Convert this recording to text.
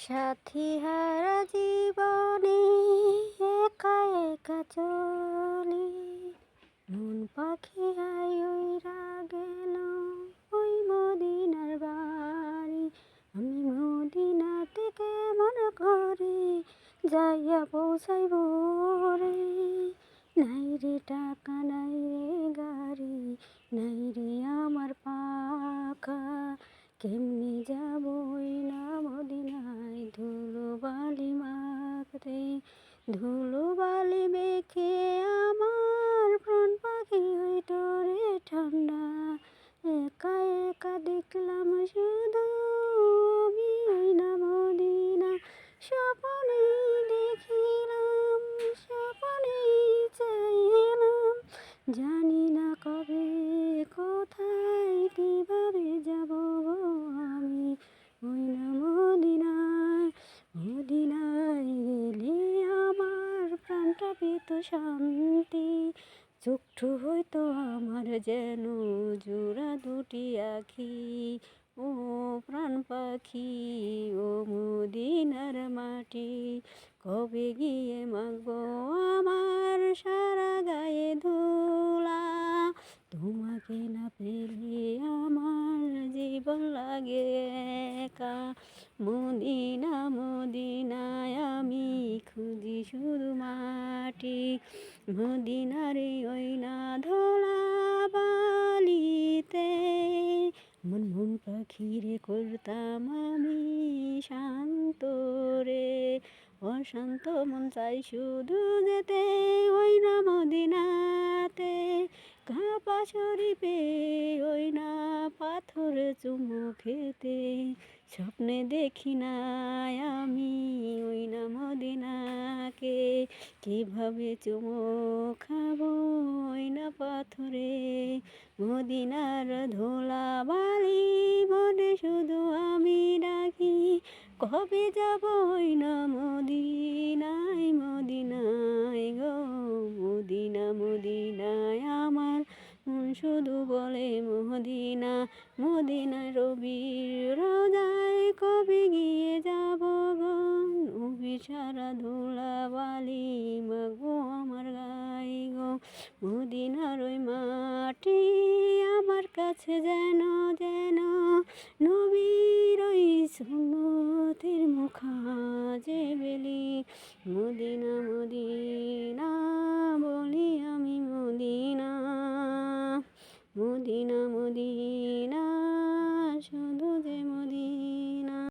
সাথী হারা জীবনে একা একা চলি, মন পাখি হাই উইরা গেল ওই মদিনার বাড়ি। আমি মদিনাতে কেমন করে যাইয়া পৌঁছাইব রে, নাই রে টাকা নাই রে গাড়ি, নাই রে আমার পাখা, কেমনে যাব ওই না মদিনায় ধুলো বালি মাখতে। ধুলো বালি মেখে আমার প্রাণ পাখি হইত রে ঠান্ডা, একা একা দেখলাম শুধু আমি ওই না মদিনা। স্বপ্নে দেখিলাম, স্বপ্নে চাইলাম, জানি না কবে কোথায় কিভাবে যাব আমি ওই না মদিনায়। মদিনায় গেলে আমার প্রাণটা পেত শান্তি, চোখটু হইতো আমার যেন জোড়া দুটি আখি। ও প্রাণ পাখি ও মদিনার মাটি, কবে গিয়ে মাগবো আমার সারা গায়ে ধুলা। তোমাকে না পেলে আমার জীবন লাগে একা। মদিনা মদিনায় আমি খুঁজি শুধু মাটি, মদিনারে ওই না ধলা বালিতে। মন পাখিরে করতাম আমি শান্ত রে, অশান্ত মন চাই শুধু যেতে ওই না মদিনাতে। কাবা শরীফে ওই না পাথর চুমু খেতে, স্বপ্নে দেখি না আমি ওই না মদিনাকে। কিভাবে চুমু খাবো ওই না পাথরে, মদিনার ধুলা বালি মনে শুধু আমি ডাকি। কবে যাব ওই না মদিনায়, মদিনায় গো মদিনা। মদিনায় আমার মন শুধু বলে মদিনা, মদিনায় রবির রোজায়